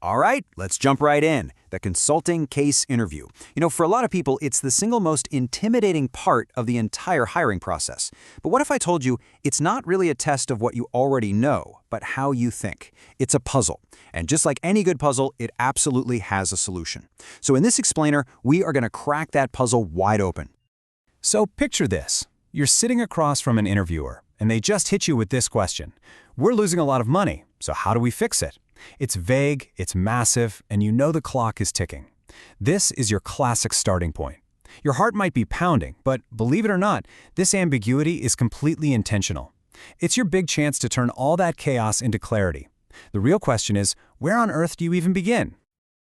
All right, let's jump right in. The consulting case interview. For a lot of people, it's the single most intimidating part of the entire hiring process. But what if I told you it's not really a test of what you already know, but how you think? It's a puzzle. And just like any good puzzle, it absolutely has a solution. So in this explainer, we are going to crack that puzzle wide open. So picture this. You're sitting across from an interviewer, and they just hit you with this question. We're losing a lot of money, so how do we fix it? It's vague, it's massive, and you know the clock is ticking. This is your classic starting point. Your heart might be pounding, but believe it or not, this ambiguity is completely intentional. It's your big chance to turn all that chaos into clarity. The real question is, where on earth do you even begin?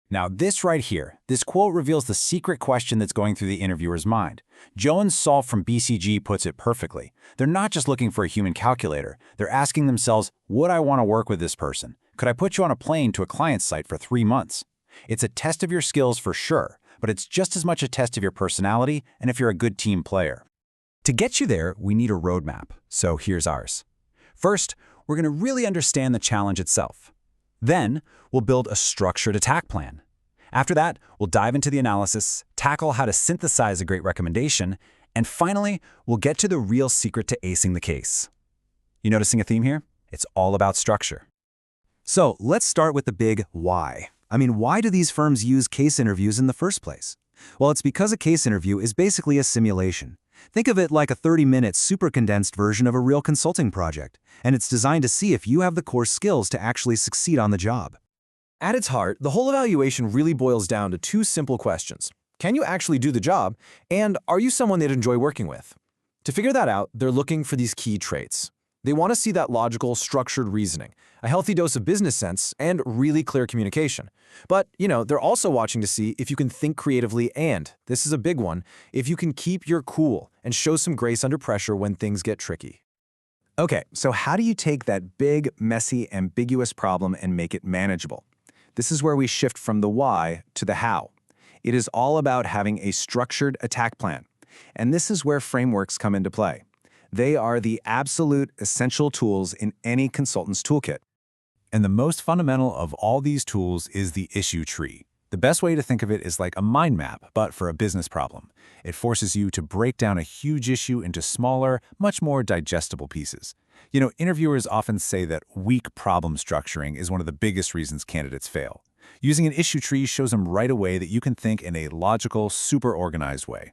Now this right here, this quote reveals the secret question that's going through the interviewer's mind. Jones Solf from BCG puts it perfectly. They're not just looking for a human calculator. They're asking themselves, would I want to work with this person? Could I put you on a plane to a client's site for 3 months? It's a test of your skills for sure, but it's just as much a test of your personality and if you're a good team player. To get you there, we need a roadmap, so here's ours. First, we're going to really understand the challenge itself. Then, we'll build a structured attack plan. After that, we'll dive into the analysis, tackle how to synthesize a great recommendation, and finally, we'll get to the real secret to acing the case. You noticing a theme here? It's all about structure. So let's start with the big why. Why do these firms use case interviews in the first place? Well, it's because a case interview is basically a simulation. Think of it like a 30-minute super condensed version of a real consulting project, and it's designed to see if you have the core skills to actually succeed on the job. At its heart, the whole evaluation really boils down to 2 simple questions. Can you actually do the job? And are you someone they'd enjoy working with? To figure that out, they're looking for these key traits. They want to see that logical, structured reasoning, a healthy dose of business sense, and really clear communication. But, they're also watching to see if you can think creatively and, this is a big one, if you can keep your cool and show some grace under pressure when things get tricky. Okay, so how do you take that big, messy, ambiguous problem and make it manageable? This is where we shift from the why to the how. It is all about having a structured attack plan. And this is where frameworks come into play. They are the absolute essential tools in any consultant's toolkit. And the most fundamental of all these tools is the issue tree. The best way to think of it is like a mind map, but for a business problem. It forces you to break down a huge issue into smaller, much more digestible pieces. Interviewers often say that weak problem structuring is one of the biggest reasons candidates fail. Using an issue tree shows them right away that you can think in a logical, super organized way.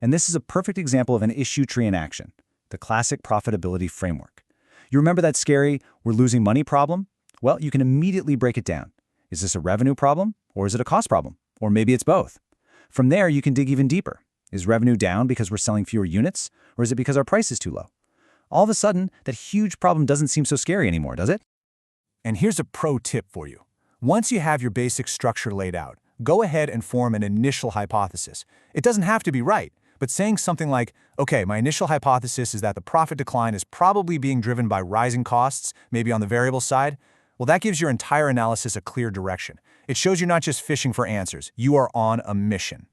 And this is a perfect example of an issue tree in action. The classic profitability framework. You remember that scary, we're losing money problem? Well, you can immediately break it down. Is this a revenue problem, or is it a cost problem? Or maybe it's both. From there, you can dig even deeper. Is revenue down because we're selling fewer units, or is it because our price is too low? All of a sudden, that huge problem doesn't seem so scary anymore, does it? And here's a pro tip for you. Once you have your basic structure laid out, go ahead and form an initial hypothesis. It doesn't have to be right. But saying something like, okay, my initial hypothesis is that the profit decline is probably being driven by rising costs, maybe on the variable side, well, that gives your entire analysis a clear direction. It shows you're not just fishing for answers, you are on a mission.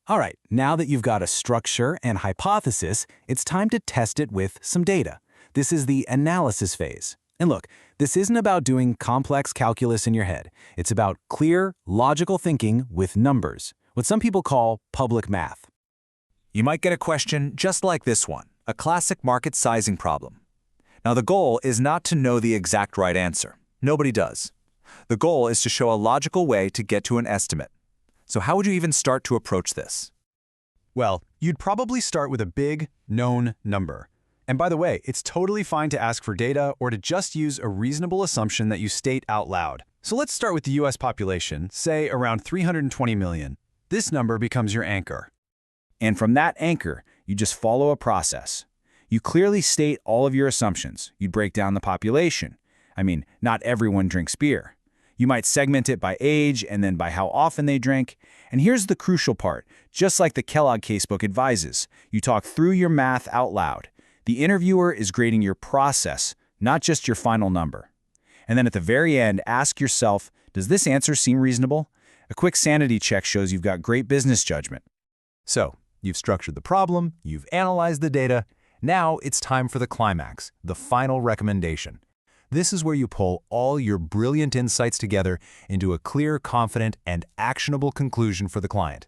All right, now that you've got a structure and hypothesis, it's time to test it with some data. This is the analysis phase. And look, this isn't about doing complex calculus in your head. It's about clear, logical thinking with numbers, what some people call public math. You might get a question just like this one, a classic market sizing problem. Now, the goal is not to know the exact right answer. Nobody does. The goal is to show a logical way to get to an estimate. So how would you even start to approach this? Well, you'd probably start with a big, known number. And by the way, it's totally fine to ask for data or to just use a reasonable assumption that you state out loud. So let's start with the US population, say around 320 million. This number becomes your anchor. And from that anchor, you just follow a process. You clearly state all of your assumptions. You break down the population. Not everyone drinks beer. You might segment it by age and then by how often they drink. And here's the crucial part. Just like the Kellogg Casebook advises, you talk through your math out loud. The interviewer is grading your process, not just your final number. And then at the very end, ask yourself, does this answer seem reasonable? A quick sanity check shows you've got great business judgment. So, you've structured the problem, you've analyzed the data. Now it's time for the climax, the final recommendation. This is where you pull all your brilliant insights together into a clear, confident, and actionable conclusion for the client.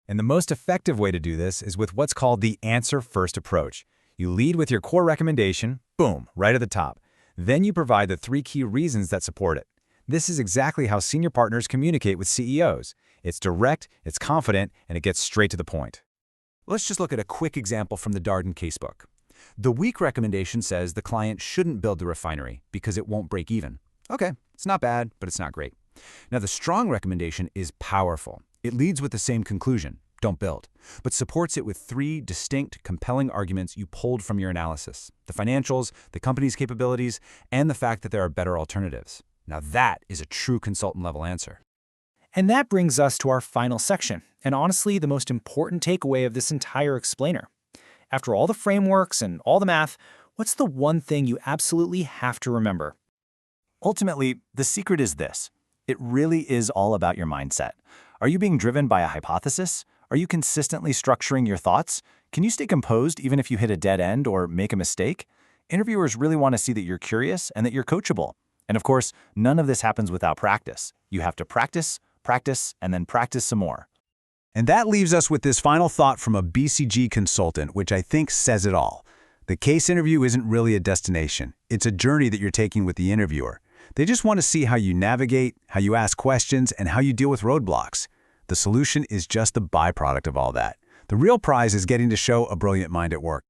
And the most effective way to do this is with what's called the answer-first approach. You lead with your core recommendation, boom, right at the top. Then you provide the 3 key reasons that support it. This is exactly how senior partners communicate with CEOs. It's direct, it's confident, and it gets straight to the point. Let's just look at a quick example from the Darden casebook. The weak recommendation says the client shouldn't build the refinery because it won't break even. Okay, it's not bad, but it's not great. Now, the strong recommendation is powerful. It leads with the same conclusion, don't build, but supports it with 3 distinct, compelling arguments you pulled from your analysis: the financials, the company's capabilities, and the fact that there are better alternatives. Now that is a true consultant-level answer. And that brings us to our final section, and honestly, the most important takeaway of this entire explainer. After all the frameworks and all the math, what's the one thing you absolutely have to remember? Ultimately, the secret is this. It really is all about your mindset. Are you being driven by a hypothesis? Are you consistently structuring your thoughts? Can you stay composed even if you hit a dead end or make a mistake? Interviewers really want to see that you're curious and that you're coachable. And of course, none of this happens without practice. You have to practice, practice, and then practice some more. And that leaves us with this final thought from a BCG consultant, which I think says it all. The case interview isn't really a destination. It's a journey that you're taking with the interviewer. They just want to see how you navigate, how you ask questions, and how you deal with roadblocks. The solution is just the byproduct of all that. The real prize is getting to show a brilliant mind at work.